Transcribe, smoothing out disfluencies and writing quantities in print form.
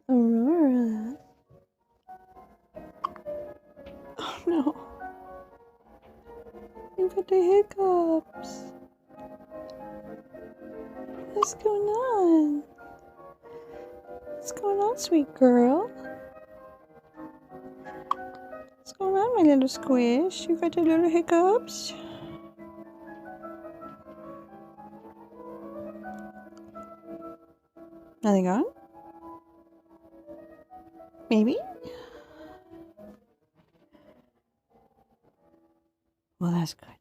Aurora. Oh no. You've got the hiccups. What's going on? What's going on, sweet girl? What's going on, my little squish? You got the little hiccups? Are they gone? Maybe? Well, that's good.